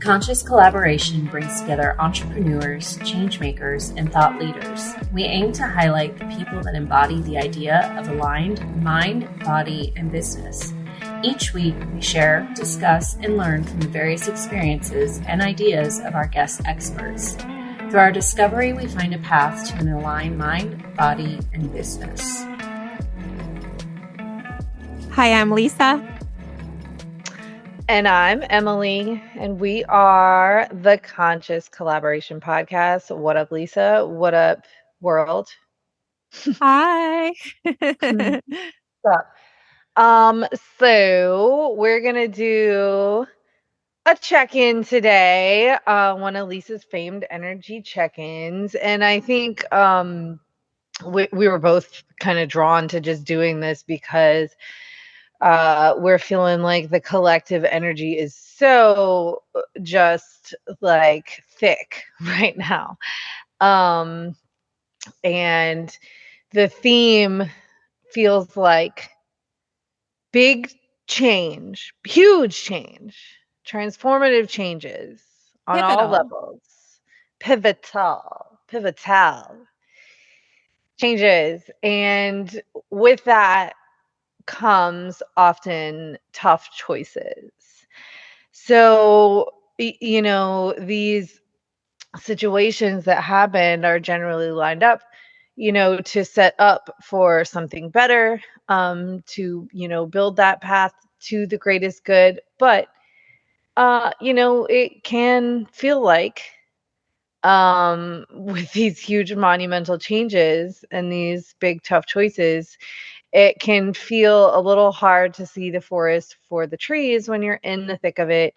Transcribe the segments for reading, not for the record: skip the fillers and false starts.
Conscious Collaboration brings together entrepreneurs, change makers, and thought leaders. We aim to highlight the people that embody the idea of aligned mind, body, and business. Each week, we share, discuss, and learn from the various experiences and ideas of our guest experts. Through our discovery, we find a path to an aligned mind, body, and business. Hi, I'm Lisa. And I'm Emily, and we are the Conscious Collaboration Podcast. What up, Lisa? What up, world? Hi. What's up? So we're gonna do a check-in today, one of Lisa's famed energy check-ins, and I think we were both kind of drawn to just doing this because we're feeling like the collective energy is so just like thick right now. And the theme feels like big change, huge change, transformative changes on all levels, pivotal changes. And with that comes often tough choices. So, these situations that happen are generally lined up, to set up for something better, to, build that path to the greatest good. But, it can feel like, with these huge monumental changes and these big tough choices, it can feel a little hard to see the forest for the trees when you're in the thick of it,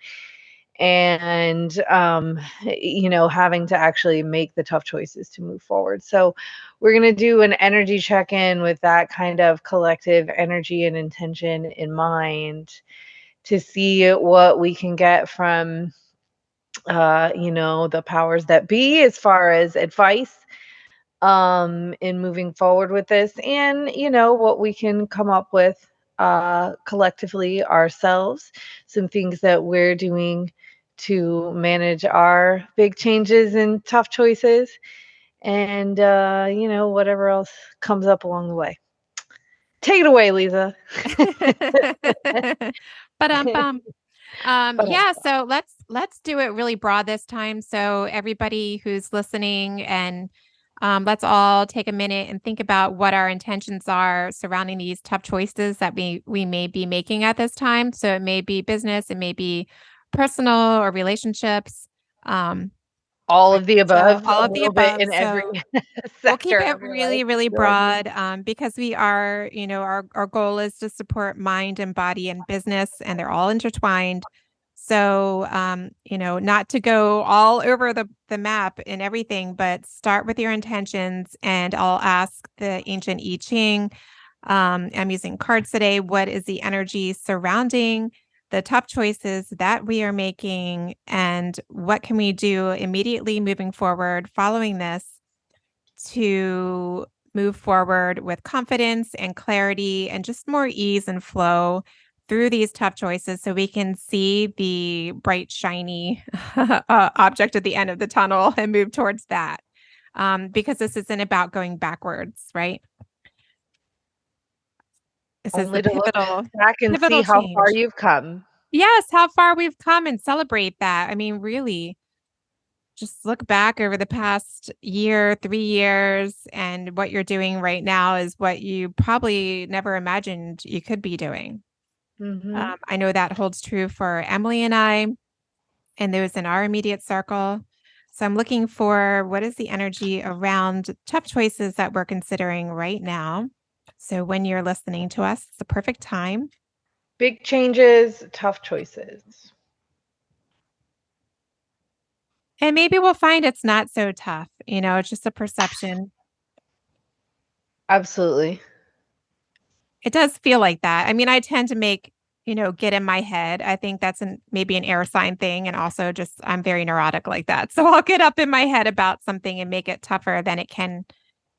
and having to actually make the tough choices to move forward. So we're going to do an energy check-in with that kind of collective energy and intention in mind to see what we can get from the powers that be as far as advice in moving forward with this, and what we can come up with collectively ourselves, some things that we're doing to manage our big changes and tough choices, and whatever else comes up along the way. Take it away, Lisa. Yeah, so let's do it really broad this time. So everybody who's listening, and let's all take a minute and think about what our intentions are surrounding these tough choices that we may be making at this time. So it may be business, it may be personal or relationships. All of the above. All of the above. In every sector. We'll keep it really, really broad, because we are, our goal is to support mind and body and business, and they're all intertwined. So, not to go all over the map and everything, but start with your intentions. And I'll ask the ancient I Ching. I'm using cards today. What is the energy surrounding the tough choices that we are making, and what can we do immediately moving forward following this to move forward with confidence and clarity and just more ease and flow through these tough choices, so we can see the bright, shiny object at the end of the tunnel and move towards that. Because this isn't about going backwards, right? This Only is the to pivotal, look back and see how far you've come. Yes, how far we've come, and celebrate that. I mean, really, just look back over the past year, 3 years, and what you're doing right now is what you probably never imagined you could be doing. Mm-hmm. I know that holds true for Emily and I, and those in our immediate circle. So I'm looking for what is the energy around tough choices that we're considering right now. So when you're listening to us, it's the perfect time. Big changes, tough choices. And maybe we'll find it's not so tough. It's just a perception. Absolutely. It does feel like that. I mean, I tend to make, get in my head. I think that's maybe an air sign thing. And also just, I'm very neurotic like that. So I'll get up in my head about something and make it tougher than it can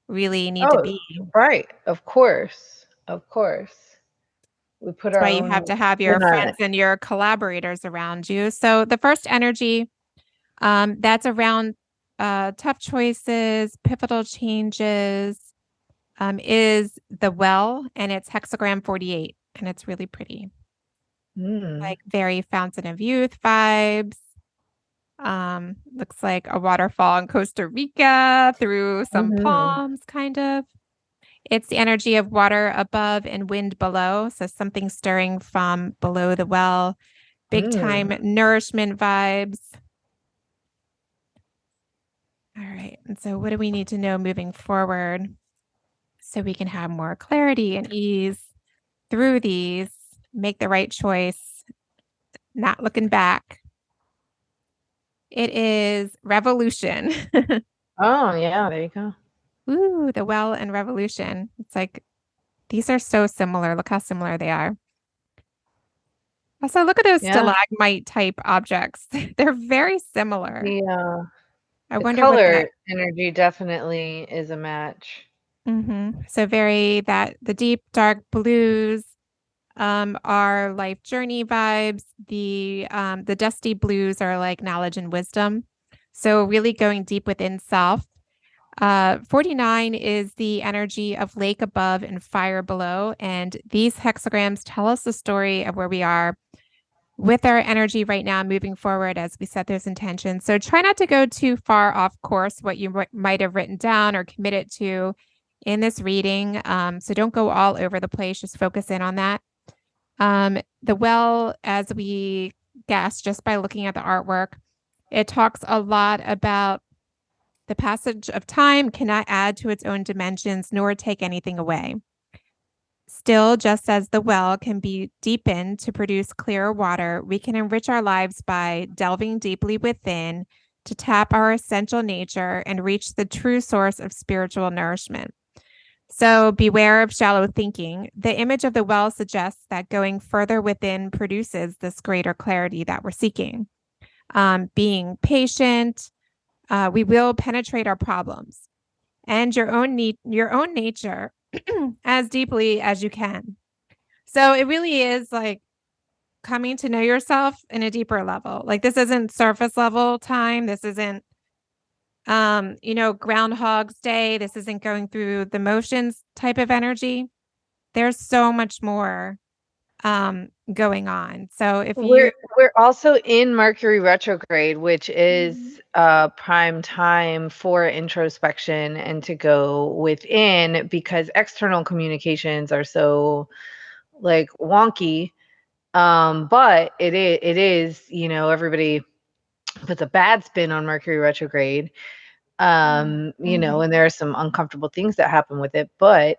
really need to be. Right. Of course. We put That's why our you own have to have your spin on friends it. and your collaborators around you. So the first energy, that's around tough choices, pivotal changes, is the well, and it's hexagram 48, and it's really pretty. Like very fountain of youth vibes. Looks like a waterfall in Costa Rica through some palms, kind of. It's the energy of water above and wind below. So something stirring from below the well. Big time nourishment vibes. All right. And so what do we need to know moving forward so we can have more clarity and ease through these, make the right choice, not looking back? It is revolution. Oh, yeah, there you go. Ooh, the well and revolution. It's like, these are so similar. Look how similar they are. Also, look at those stalagmite type objects. They're very similar. Yeah. I The wonder what color that. energy definitely is a match. So the deep dark blues are life journey vibes. The dusty blues are like knowledge and wisdom. So really going deep within self. 49 is the energy of lake above and fire below. And these hexagrams tell us the story of where we are with our energy right now moving forward as we set those intentions. So try not to go too far off course what you might have written down or committed to in this reading. So don't go all over the place. Just focus in on that. The well, as we guessed just by looking at the artwork, it talks a lot about the passage of time cannot add to its own dimensions nor take anything away. Still, just as the well can be deepened to produce clearer water, we can enrich our lives by delving deeply within to tap our essential nature and reach the true source of spiritual nourishment. So beware of shallow thinking. The image of the well suggests that going further within produces this greater clarity that we're seeking. Being patient, we will penetrate our problems and your own nature as deeply as you can. So it really is like coming to know yourself in a deeper level. Like this isn't surface level time. This isn't Groundhog's Day. This isn't going through the motions type of energy. There's so much more going on. So if we're also in Mercury retrograde, which is prime time for introspection and to go within, because external communications are so like wonky. But it is, everybody puts a bad spin on Mercury retrograde. And there are some uncomfortable things that happen with it, but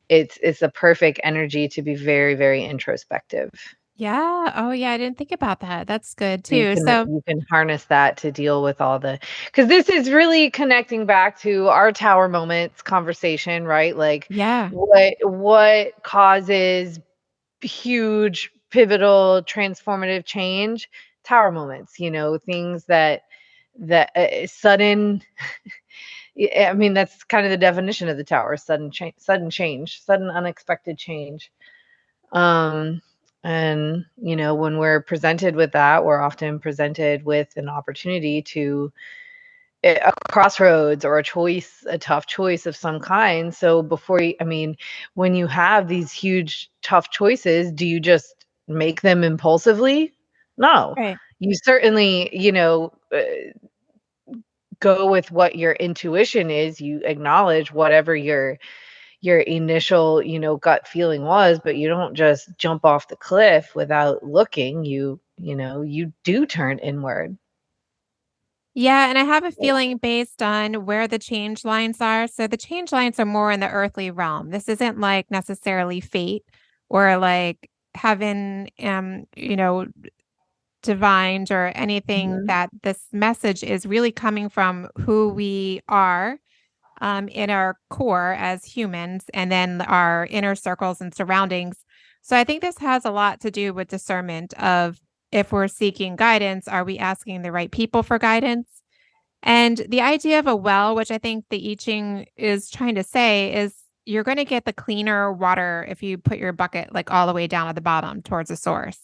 it's a perfect energy to be very, very introspective. Yeah. Oh, yeah. I didn't think about that. That's good So too. you can harness that to deal with all because this is really connecting back to our Tower Moments conversation, right? Like, yeah, what causes huge, pivotal, transformative change? Tower Moments, things that sudden. I mean, that's kind of the definition of the Tower: sudden change, sudden unexpected change. And when we're presented with that, we're often presented with an opportunity to a crossroads or a tough choice of some kind. So when you have these huge tough choices, do you just make them impulsively? No. right. You certainly go with what your intuition is. You acknowledge whatever your initial gut feeling was, but you don't just jump off the cliff without looking. You do turn inward. Yeah, and I have a feeling based on where the change lines are. So the change lines are more in the earthly realm. This isn't like necessarily fate or like heaven, divined or anything. That this message is really coming from who we are in our core as humans and then our inner circles and surroundings. So I think this has a lot to do with discernment of if we're seeking guidance, are we asking the right people for guidance? And the idea of a well, which I think the I Ching is trying to say, is you're going to get the cleaner water if you put your bucket like all the way down at the bottom towards the source.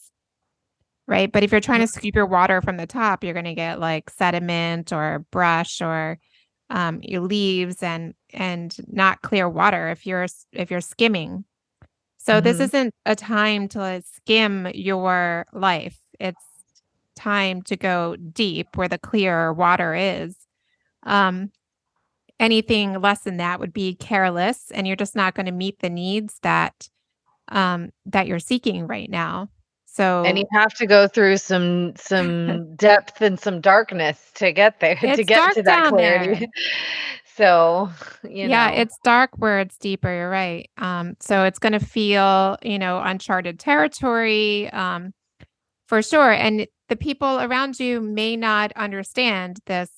Right. But if you're trying to scoop your water from the top, you're going to get like sediment or brush or your leaves and not clear water if you're skimming. So this isn't a time to skim your life. It's time to go deep where the clear water is. Anything less than that would be careless, and you're just not going to meet the needs that you're seeking right now. And you So have to go through some depth and some darkness to get there, to it's get dark to that down there. clarity. So, Yeah, it's dark where it's deeper. You're right. So it's going to feel, uncharted territory, for sure. And the people around you may not understand this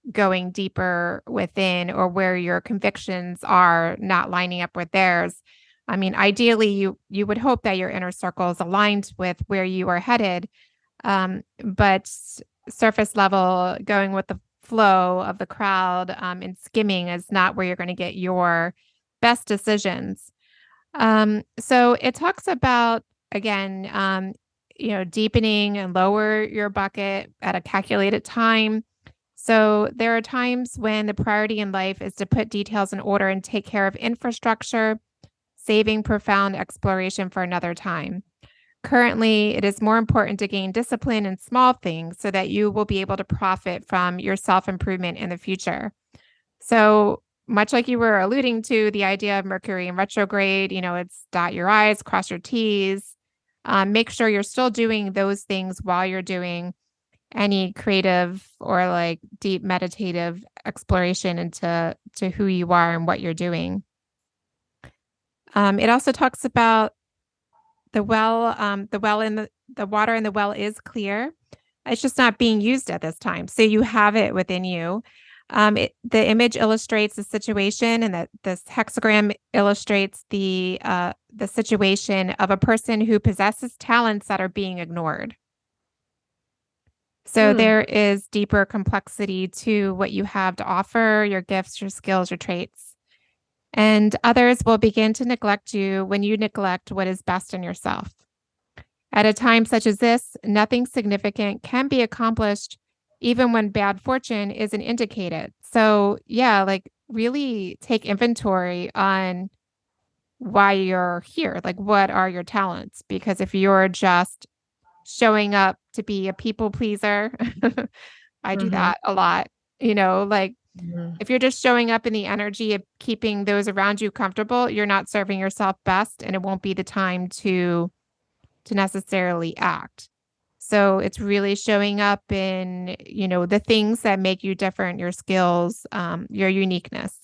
going deeper within, or where your convictions are not lining up with theirs. I mean, ideally, you would hope that your inner circle is aligned with where you are headed. But surface level, going with the flow of the crowd, and skimming is not where you're going to get your best decisions. So it talks about, again, deepening and lower your bucket at a calculated time. So there are times when the priority in life is to put details in order and take care of infrastructure, saving profound exploration for another time. Currently, it is more important to gain discipline in small things so that you will be able to profit from your self-improvement in the future. So much like you were alluding to, the idea of Mercury in retrograde, it's dot your I's, cross your T's. Make sure you're still doing those things while you're doing any creative or like deep meditative exploration into who you are and what you're doing. It also talks about the well in the water in the well is clear. It's just not being used at this time. So you have it within you. The image illustrates the situation, and that this hexagram illustrates the situation of a person who possesses talents that are being ignored. So there is deeper complexity to what you have to offer, your gifts, your skills, your traits. And others will begin to neglect you when you neglect what is best in yourself. At a time such as this, nothing significant can be accomplished, even when bad fortune isn't indicated. So yeah, like really take inventory on why you're here. Like, what are your talents? Because if you're just showing up to be a people pleaser, I do that a lot, if you're just showing up in the energy of keeping those around you comfortable, you're not serving yourself best, and it won't be the time to necessarily act. So it's really showing up in, the things that make you different, your skills, your uniqueness.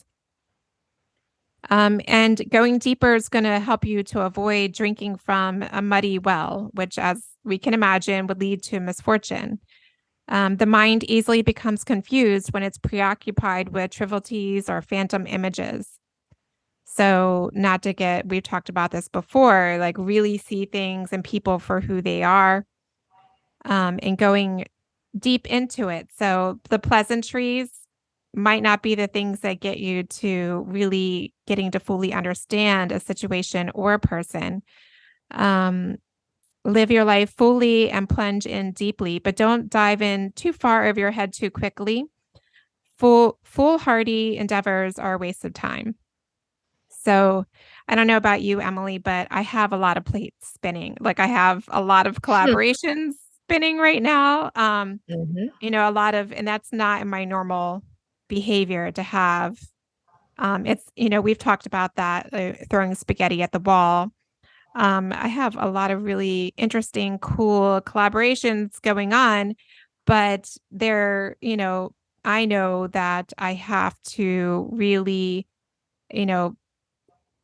And going deeper is going to help you to avoid drinking from a muddy well, which, as we can imagine, would lead to misfortune. The mind easily becomes confused when it's preoccupied with trivialities or phantom images. So we've talked about this before, like really see things and people for who they are, and going deep into it. So the pleasantries might not be the things that get you to really getting to fully understand a situation or a person. Live your life fully and plunge in deeply, but don't dive in too far over your head too quickly. Foolhardy endeavors are a waste of time. So I don't know about you, Emily, but I have a lot of plates spinning. Like I have a lot of collaborations spinning right now. A lot of, and that's not in my normal behavior to have. It's, we've talked about that, throwing spaghetti at the wall. I have a lot of really interesting, cool collaborations going on, but I know that I have to really,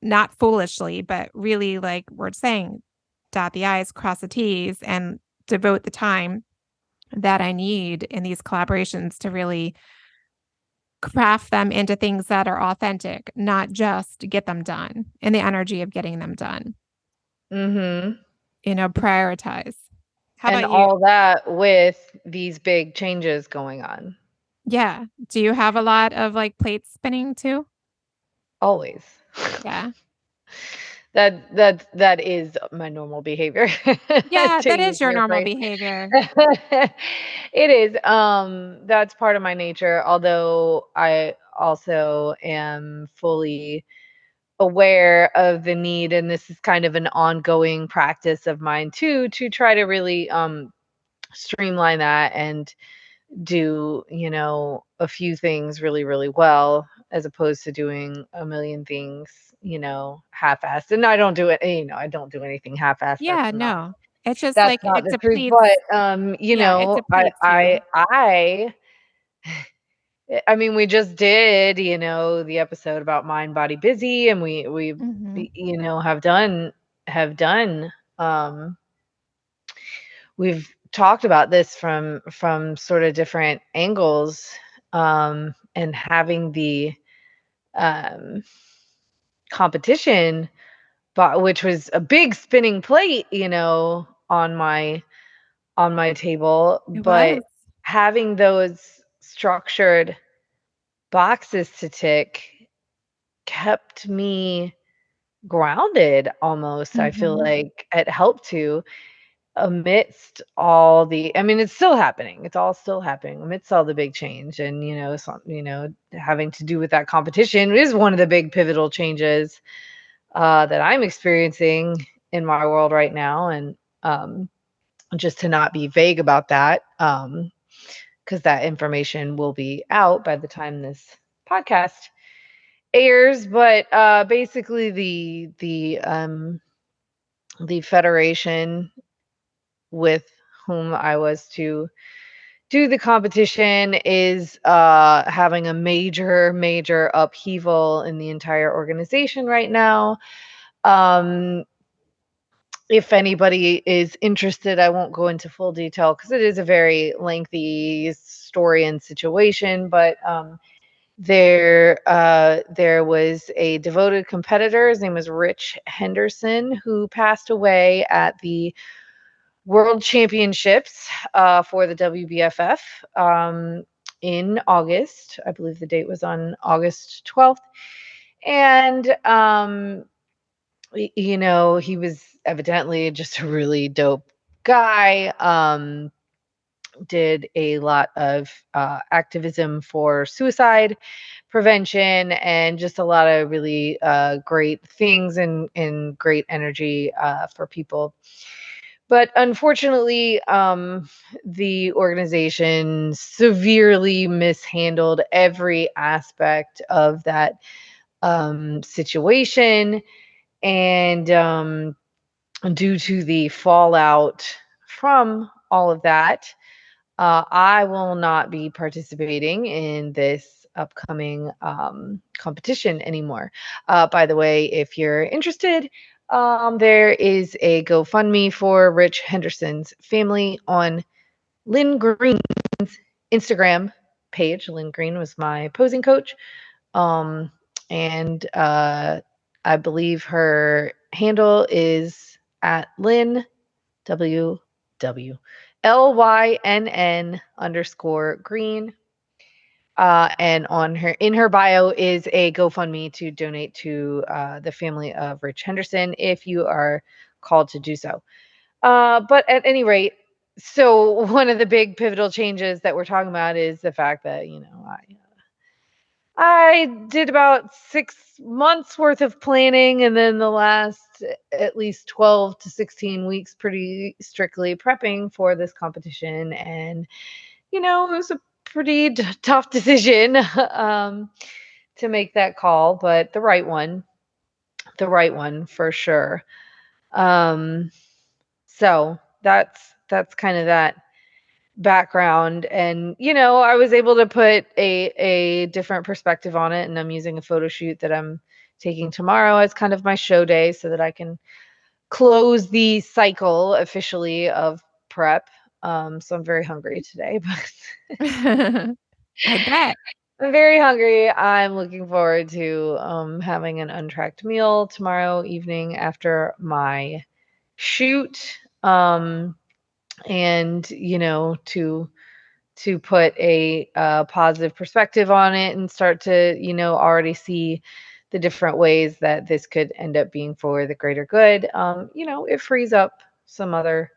not foolishly, but really, like we're saying, dot the I's, cross the T's, and devote the time that I need in these collaborations to really craft them into things that are authentic, not just get them done in the energy of getting them done. Prioritize. How and about you? all that with these big changes going on. Yeah. Do you have a lot of like plates spinning too? always. Yeah. That is my normal behavior. Yeah, To that use is your your normal phrase. behavior. It is. That's part of my nature, although I also am fully aware of the need, and this is kind of an ongoing practice of mine too, to try to really streamline that and do, a few things really, really well, as opposed to doing a million things, half-assed. And I don't do it, I don't do anything half-assed. Yeah, no. It's just That's like not it the truth. But depletes. Yeah, it depletes you. I mean, we just did, the episode about mind, body, busy, and we Mhm. have done um we've talked about this from sort of different angles, and having the um competition, but which was a big spinning plate, on my table, It but was. having those structured boxes to tick kept me grounded almost. I feel Mhm. like it helped to, amidst all the, I mean, it's still happening. It's all still happening amidst all the big change. And, having to do with that competition is one of the big pivotal changes that I'm experiencing in my world right now. And just to not be vague about that, because that information will be out by the time this podcast airs. But basically, the federation with whom I was to do the competition is having a major, major upheaval in the entire organization right now. Um, if anybody is interested, I won't go into full detail because it is a very lengthy story and situation. But there was a devoted competitor. His name was Rich Henderson, who passed away at the World Championships for the WBFF in August. I believe the date was on August 12th. And he was evidently just a really dope guy. Did a lot of activism for suicide prevention and just a lot of really great things and great energy for people. But unfortunately, the organization severely mishandled every aspect of that situation. And due to the fallout from all of that, I will not be participating in this upcoming competition anymore. By the way, if you're interested, there is a GoFundMe for Rich Henderson's family on Lynn Green's Instagram page. Lynn Green was my posing coach. Um, and I believe her handle is at Lynn WWLYNN_green. And in her bio is a GoFundMe to donate to the family of Rich Henderson if you are called to do so. But at any rate, so one of the big pivotal changes that we're talking about is the fact that, I did about 6 months worth of planning, and then the last at least 12 to 16 weeks pretty strictly prepping for this competition. And, it was a pretty tough decision to make that call, but the right one for sure. So that's kind of that background. And I was able to put a different perspective on it, and I'm using a photo shoot that I'm taking tomorrow as kind of my show day so that I can close the cycle officially of prep. So I'm very hungry today, but I bet. I'm very hungry. I'm looking forward to having an untracked meal tomorrow evening after my shoot. And to put a positive perspective on it and start to already see the different ways that this could end up being for the greater good, it frees up some other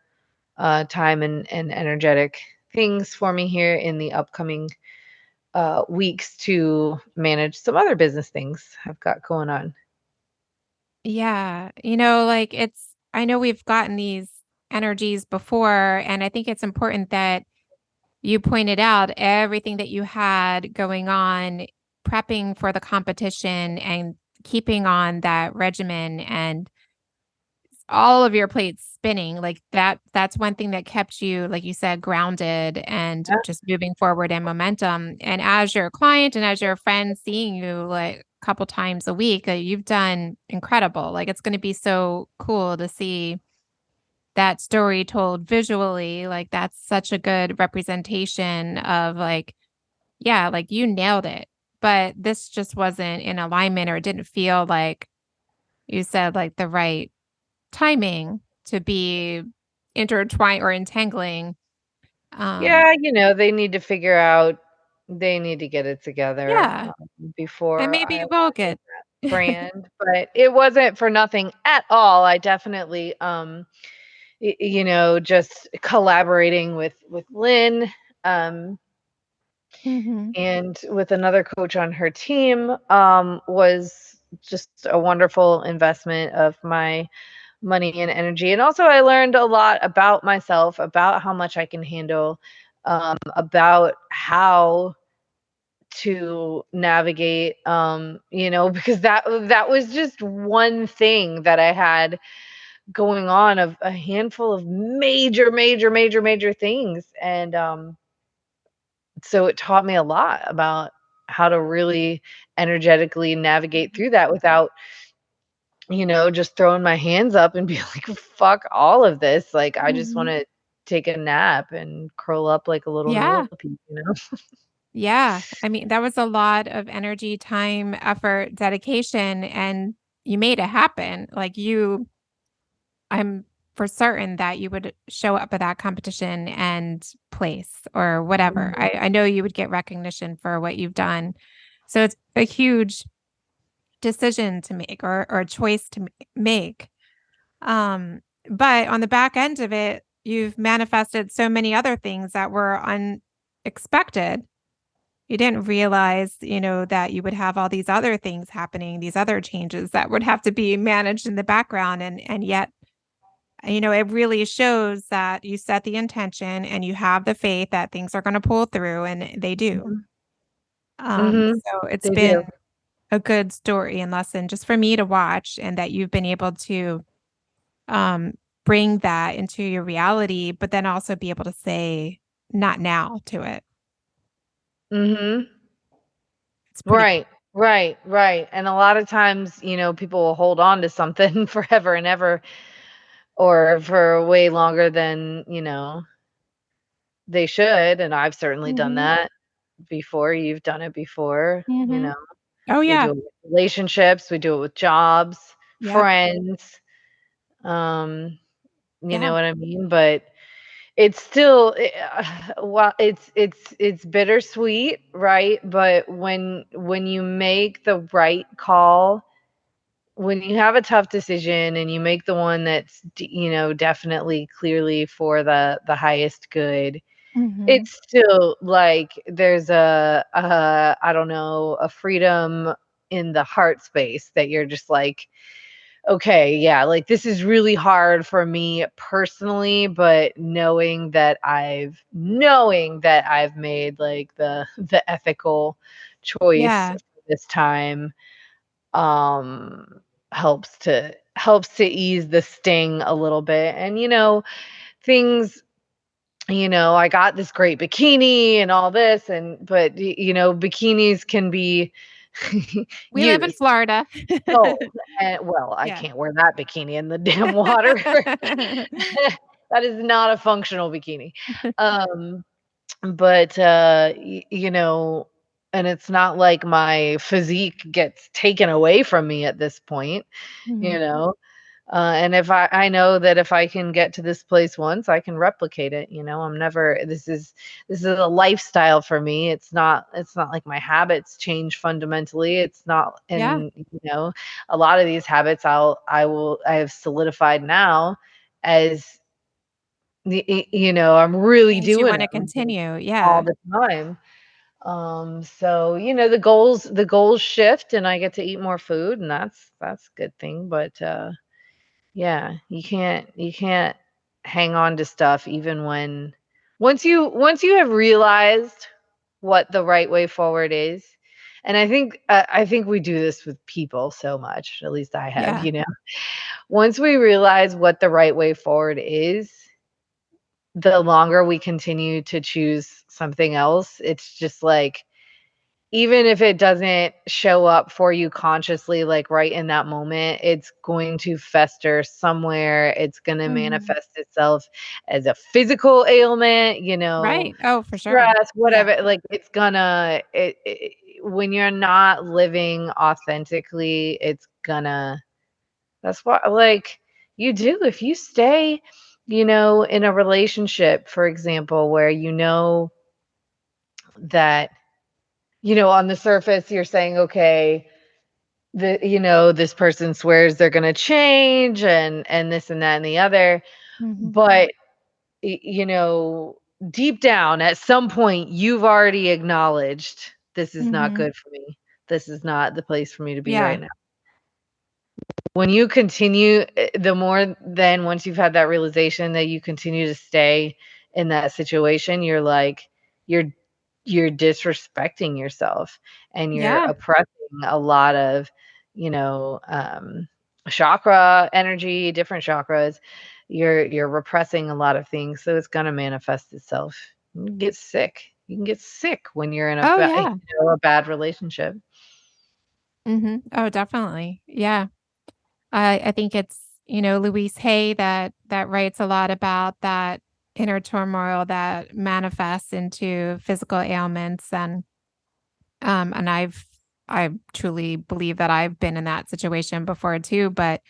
time and energetic things for me here in the upcoming weeks to manage some other business things I've got going on. Yeah. Like I know we've gotten these energies before, and I think it's important that you pointed out everything that you had going on, prepping for the competition and keeping on that regimen and all of your plates spinning. Like that's one thing that kept you, like you said, grounded and Yeah. just moving forward in momentum. And as your client and as your friend seeing you like a couple times a week, you've done incredible. Like it's going to be so cool to see that story told visually. Like that's such a good representation of like, yeah, like you nailed it. But this just wasn't in alignment, or it didn't feel like you said like the right timing to be intertwined or entangling. Um, Yeah, they need to get it together yeah, and before maybe I it will launch get. that brand. But it wasn't for nothing at all. I definitely, just collaborating with Lynn, um, Mhm. and with another coach on her team, was just a wonderful investment of my money and energy. And also, I learned a lot about myself, about how much I can handle, about how to navigate, because that was just one thing that I had going on, of a handful of major, major, major, major things. And so it taught me a lot about how to really energetically navigate through that without, just throwing my hands up and be like, fuck all of this. Like, I just want Mhm. to take a nap and curl up like a little Yeah. millipede. Yeah. I mean, that was a lot of energy, time, effort, dedication, and you made it happen. I'm for certain that you would show up at that competition and place or whatever. Mhm. I know you would get recognition for what you've done. So it's a huge decision to make, or a choice to make. Um, but on the back end of it, you've manifested so many other things that were unexpected. You didn't realize, that you would have all these other things happening, these other changes that would have to be managed in the background. And yet, it really shows that you set the intention and you have the faith that things are going to pull through, and they do. Mhm. Mhm. So it's They been do. a good story and lesson just for me to watch, and that you've been able to um, bring that into your reality, but then also be able to say not now to it. Mhm. It's pretty cool. Right. Right. Right. And a lot of times, people will hold on to something forever and ever, or for way longer than, they should. And I've certainly done Mhm. that before. You've done it before. Mhm. Oh, We yeah. do it with relationships, we do it with jobs, Yep. friends. Um, you know Yeah. what I mean? But it's still, well, it's bittersweet, right? But when you make the right call, when you have a tough decision and you make the one that's definitely clearly for the highest good, Mhm. it's still like there's a I don't know, a freedom in the heart space that you're just like, okay, yeah, like this is really hard for me personally, but knowing that I've made like the ethical choice Yeah. this time, um helps to ease the sting a little bit. And things, I got this great bikini and all this, but bikinis can be We live in used, Florida. sold, and well, I Yeah. can't wear that bikini in the damn water. That is not a functional bikini. Um, but and it's not like my physique gets taken away from me at this point, you Mhm. know. And if I know that if I can get to this place once, I can replicate it. I'm never, this is a lifestyle for me. It's not like my habits change fundamentally. It's not, Yeah. and a lot of these habits I have solidified now as I'm really Things you doing want to them continue. all Yeah. the time. So the goals shift, and I get to eat more food, and that's a good thing. But yeah, you can't hang on to stuff even when once you have realized what the right way forward is. And I think we do this with people so much, at least I have, Yeah. once we realize what the right way forward is, the longer we continue to choose something else, it's just like, even if it doesn't show up for you consciously, like right in that moment, it's going to fester somewhere. It's going to Mhm. manifest itself as a physical ailment, Right. Oh, for sure. stress, Yeah. whatever. Like when you're not living authentically, that's what, like, you do. If you stay, in a relationship, for example, where that, on the surface, you're saying, okay, this person swears they're going to change, and this and that and the other, Mhm. but you know deep down at some point you've already acknowledged, this is not Mhm. good for me. This is not the place for me to be Yeah. right now. When you continue, the more, then once you've had that realization that you continue to stay in that situation, you're like, you're you're disrespecting yourself, and you're Yeah. oppressing a lot of, chakra energy, different chakras. You're repressing a lot of things, so it's going to manifest itself. You can get sick. You can get sick when you're in Oh, yeah. a bad relationship. Mhm. Oh, definitely. Yeah. I think it's, Louise Hay that writes a lot about that inner turmoil that manifests into physical ailments, and I truly believe that I've been in that situation before too, but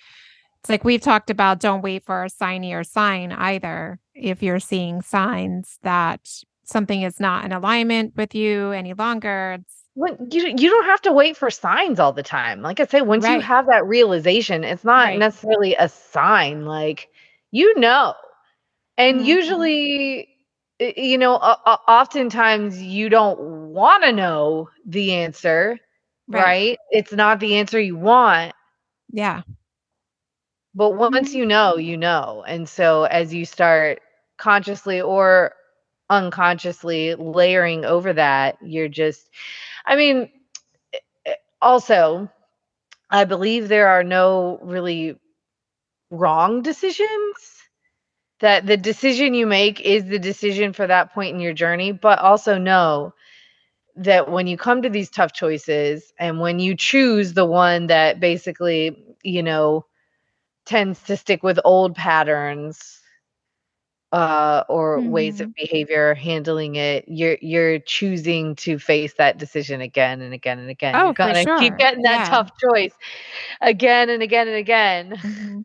it's like we've talked about, don't wait for a signier sign either. If you're seeing signs that something is not in alignment with you any longer, it's Well, you don't have to wait for signs all the time. Like I say, once you right. have that realization, it's not Right. necessarily a sign. Like, you know, and Mhm. usually, oftentimes you don't want to know the answer, Right. right? It's not the answer you want, Yeah. but once Mhm. you know, you know. And so as you start consciously or unconsciously layering over that, you're just, I mean, also, I believe there are no really wrong decisions. That the decision you make is the decision for that point in your journey, but also know that when you come to these tough choices, and when you choose the one that basically, tends to stick with old patterns, or ways of Mhm. behavior, handling it, you're choosing to face that decision again and again and again. You're Oh, for gonna keep sure. getting that Yeah. tough choice again and again and again. Mhm.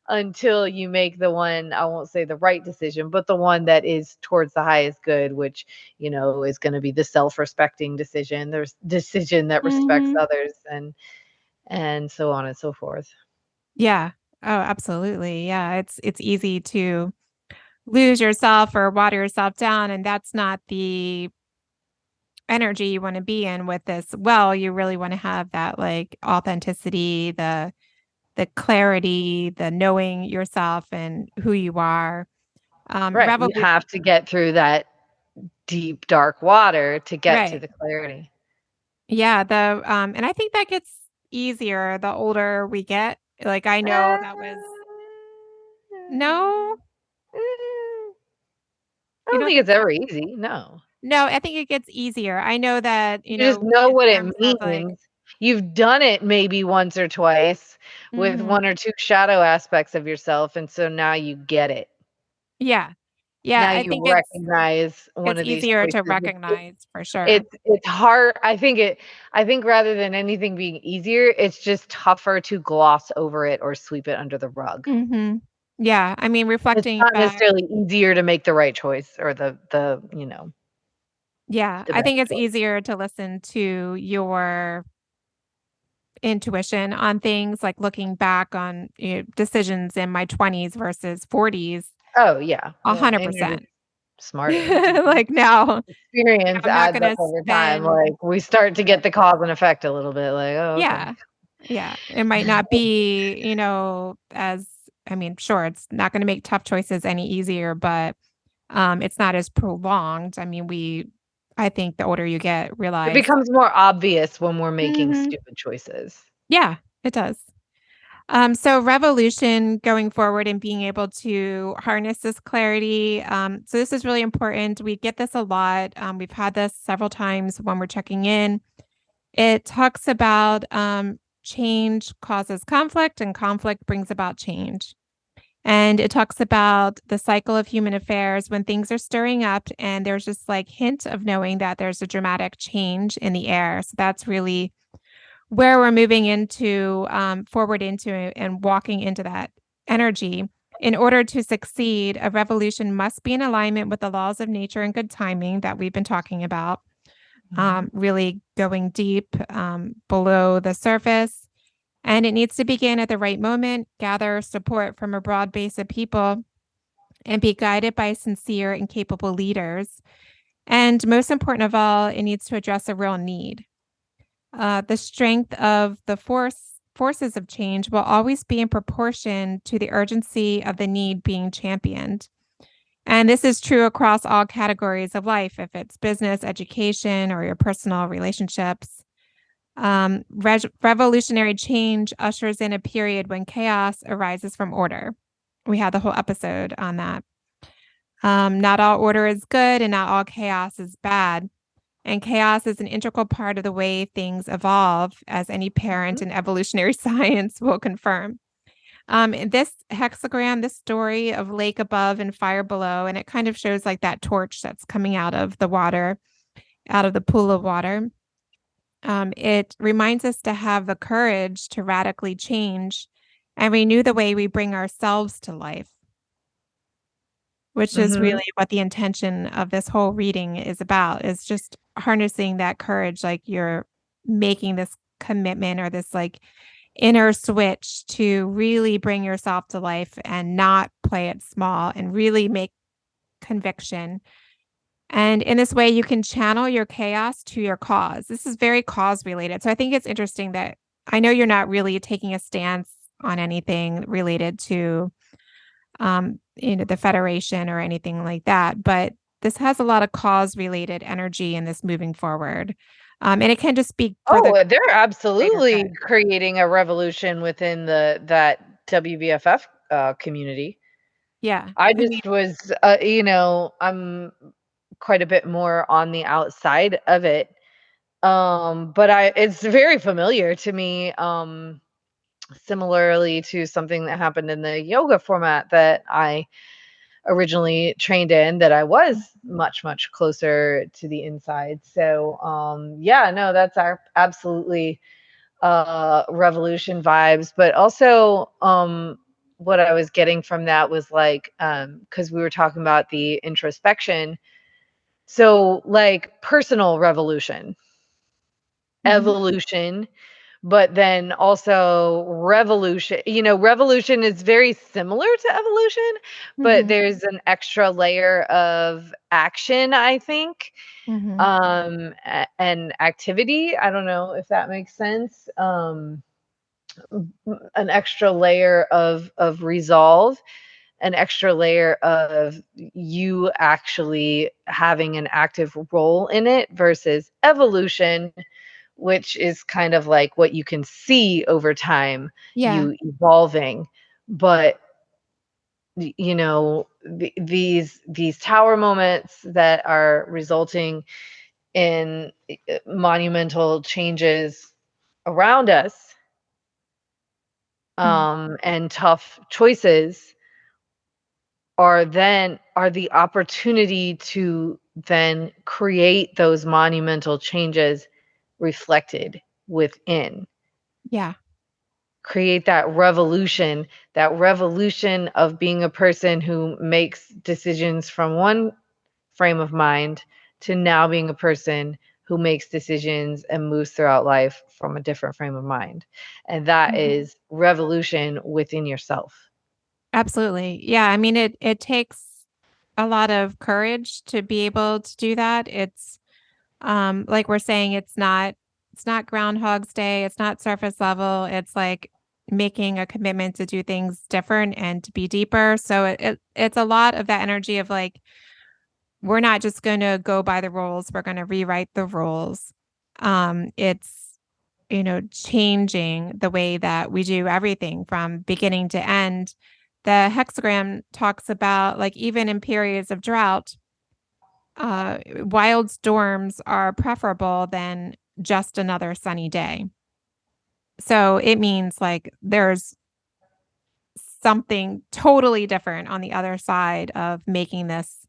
Until you make the one, I won't say the right decision, but the one that is towards the highest good, which, is going to be the self-respecting decision. There's decision that respects Mhm. others, and so on and so forth. Yeah. Oh, absolutely. Yeah, it's easy to lose yourself or water yourself down, and that's not the energy you wanna be in with this. Well, you really wanna have that, like, authenticity, the clarity, the knowing yourself and who you are. Right. You Revel have to get through that deep, dark water to get to Right. the clarity. Yeah, and I think that gets easier the older we get. Like, I know Uh, that was No? I You don't don't think think it's so? ever easy. No. No, I think it gets easier. I know that, You just know in what it terms of, like means. You've done it maybe once or twice with Mhm. one or two shadow aspects of yourself, and so now you get it. Yeah. Yeah, Now I you think recognize one it's of these easier to choices. recognize for sure. It's hard. I think rather than anything being easier, it's just tougher to gloss over it or sweep it under the rug. Mhm. Yeah, I mean, It's reflecting not back, necessarily easier to make the right choice or yeah, the I best think it's choice. easier to listen to your intuition on things, like looking back on, decisions in my 20s versus 40s, Oh, yeah. Well, and you're just 100%. smarter. Like, now, Experience I'm not adds up gonna over time, spend like, we start to get the cause and effect a little bit, like, "Oh, okay." yeah, yeah. It might not be, as I mean, sure, it's not gonna make tough choices any easier, but, it's not as prolonged. I mean, I think the older you get, It realize becomes more obvious when we're making Mhm. stupid choices. Yeah, it does. So revolution going forward and being able to harness this clarity. So this is really important. We get this a lot. We've had this several times when we're checking in. It talks about change causes conflict and conflict brings about change. And it talks about the cycle of human affairs when things are stirring up and there's just like hint of knowing that there's a dramatic change in the air. So that's really where we're moving into, forward into and walking into that energy. In order to succeed, a revolution must be in alignment with the laws of nature and good timing that we've been talking about, Mhm. really going deep, below the surface. And it needs to begin at the right moment, gather support from a broad base of people, and be guided by sincere and capable leaders. And most important of all, it needs to address a real need. The strength of the forces of change will always be in proportion to the urgency of the need being championed. And this is true across all categories of life, if it's business, education, or your personal relationships. Revolutionary change ushers in a period when chaos arises from order. We had the whole episode on that. Not all order is good, and not all chaos is bad. And chaos is an integral part of the way things evolve, as any parent Mhm. in evolutionary science will confirm. This hexagram, this story of lake above and fire below, and it kind of shows like that torch that's coming out of the water, out of the pool of water. It reminds us to have the courage to radically change and renew the way we bring ourselves to life, which is Mhm. really what the intention of this whole reading is about, is just harnessing that courage, like you're making this commitment or this like inner switch to really bring yourself to life and not play it small and really make conviction. And in this way, you can channel your chaos to your cause. This is very cause related. So I think it's interesting that I know you're not really taking a stance on anything related to the Federation or anything like that. But this has a lot of cause related energy in this moving forward. And it can just speak for the Oh, they're greater absolutely good. creating a revolution within that WBFF, community. Yeah. I I mean, just was, I'm quite a bit more on the outside of it, but I it's very familiar to me, similarly to something that happened in the yoga format that I originally trained in, that I was much, much closer to the inside. So, yeah, no, that's our absolutely revolution vibes, but also what I was getting from that was like, because we were talking about the introspection, so like personal revolution, mhm, evolution, but then also revolution. Revolution is very similar to evolution, but mhm, there's an extra layer of action, I think, mhm. and activity. I don't know if that makes sense. An extra layer of resolve, an extra layer of you actually having an active role in it, versus evolution, which is kind of like what you can see over time, Yeah. you evolving. But these tower moments that are resulting in monumental changes around us, Mm. and tough choices, are the opportunity to then create those monumental changes reflected within. Yeah. Create that revolution of being a person who makes decisions from one frame of mind to now being a person who makes decisions and moves throughout life from a different frame of mind. And that is revolution within yourself. Absolutely. Yeah. I mean, it takes a lot of courage to be able to do that. It's like we're saying, it's not Groundhog's Day, it's not surface level. It's like making a commitment to do things different and to be deeper. So it's a lot of that energy of like, we're not just going to go by the rules, we're going to rewrite the rules. It's changing the way that we do everything from beginning to end. The hexagram talks about, like, even in periods of drought, wild storms are preferable than just another sunny day. So it means like there's something totally different on the other side of making this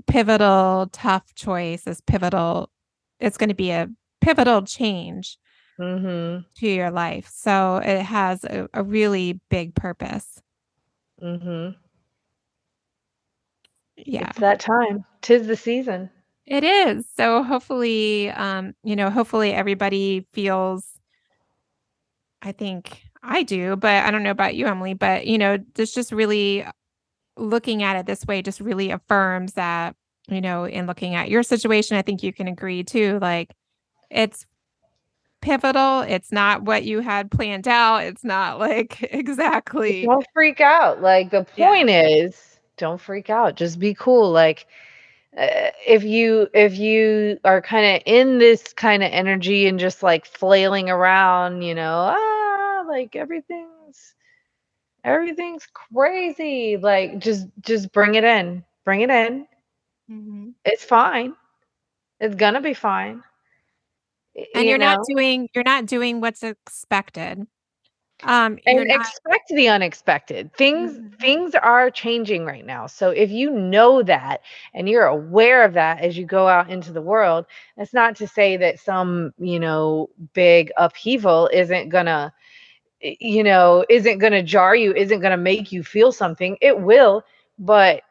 pivotal, tough choice, it's going to be a pivotal change Mm-hmm. to your life. So it has a really big purpose. Mm-hmm. Yeah. It's that time. 'Tis the season. It is. So hopefully, hopefully everybody feels, I think I do, but I don't know about you, Emily, but this just really looking at it this way just really affirms that, in looking at your situation, I think you can agree too, like it's pivotal. It's not what you had planned out. It's not like exactly. Don't freak out. Like, the Yeah. point is, don't freak out. Just be cool. Like, if you are kind of in this kind of energy and just like flailing around, like everything's crazy. Like, just bring it in. Bring it in. Mhm. It's fine. It's gonna be fine. And You know. you're not doing what's expected. You're And not. expect the unexpected. Things Mhm. things are changing right now. So if you know that and you're aware of that as you go out into the world, that's not to say that some, big upheaval isn't gonna jar you, isn't gonna make you feel something. It will, but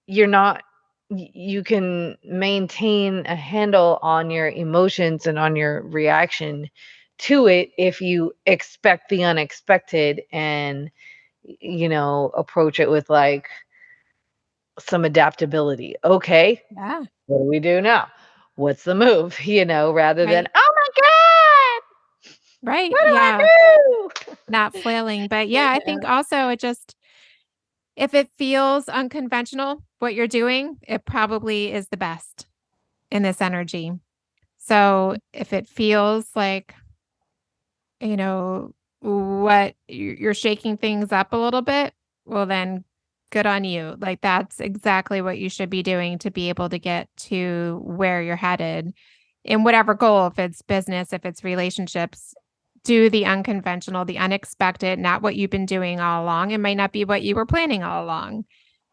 you're not you can maintain a handle on your emotions and on your reaction to it if you expect the unexpected and approach it with like some adaptability. Okay, Yeah. what do we do now? What's the move? Rather than, Right. oh my god, Right. what do Yeah. I do? Not flailing. But yeah, I think also if it feels unconventional, what you're doing, it probably is the best in this energy. So if it feels like, you know, what you're shaking things up a little bit, well, then good on you. Like that's exactly what you should be doing to be able to get to where you're headed in whatever goal, if it's business, if it's relationships. Do the unconventional, the unexpected, not what you've been doing all along. It might not be what you were planning all along.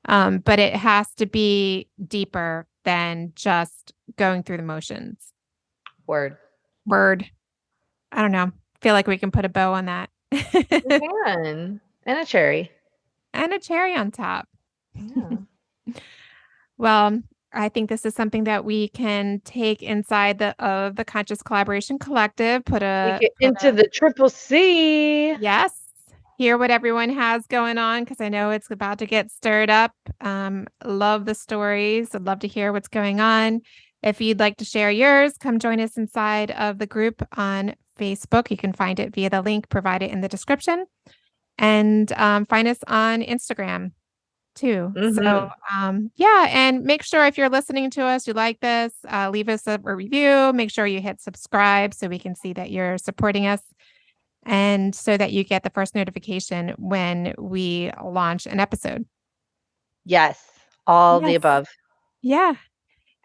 But it has to be deeper than just going through the motions. Word. Word. I don't know. Feel like we can put a bow on that. We can. And a cherry. And a cherry on top. Yeah. Well, I think this is something that we can take inside the Conscious Collaboration Collective. Take it into the triple C. Yes. Hear what everyone has going on because I know it's about to get stirred up. Love the stories. I'd love to hear what's going on. If you'd like to share yours, come join us inside of the group on Facebook. You can find it via the link provided in the description. And find us on Instagram too. So yeah, and make sure if you're listening to us, you like this, leave us a review. Make sure you hit subscribe so we can see that you're supporting us and so that you get the first notification when we launch an episode. Yes, all the Yes. above. Yeah.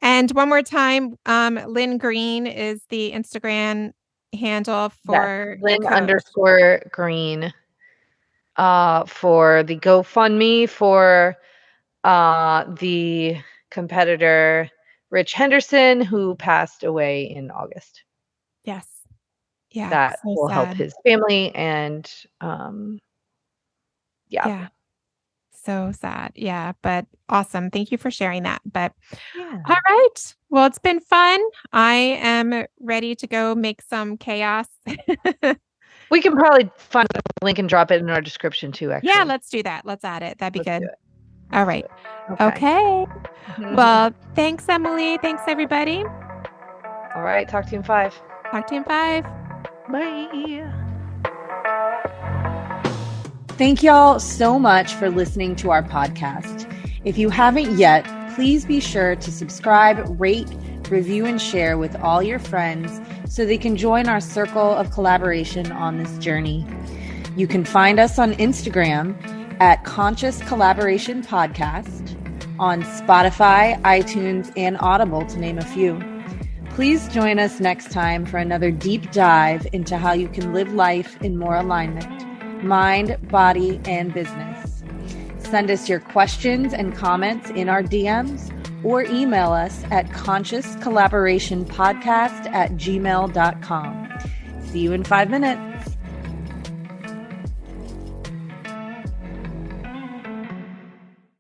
And one more time, Lynn Green is the Instagram handle for the Lynn coach. _ Green. for the GoFundMe for the competitor Rich Henderson, who passed away in August. Yes. Yeah. That So will help sad. his family and Yeah. So sad. Yeah. But awesome. Thank you for sharing that. But all right. Well, it's been fun. I am ready to go make some chaos. We can probably find a link and drop it in our description too, actually. Yeah, let's do that. Let's add it. That'd be Let's good. do it. All right. Okay. Well, thanks, Emily. Thanks, everybody. All right. Talk to you in 5. Talk to you in 5. Bye. Thank y'all so much for listening to our podcast. If you haven't yet, please be sure to subscribe, rate, review, and share with all your friends so they can join our circle of collaboration on this journey. You can find us on Instagram at Conscious Collaboration Podcast, on Spotify, iTunes, and Audible, to name a few. Please join us next time for another deep dive into how you can live life in more alignment, mind, body, and business. Send us your questions and comments in our DMs or email us at consciouscollaborationpodcast@gmail.com. See you in 5 minutes.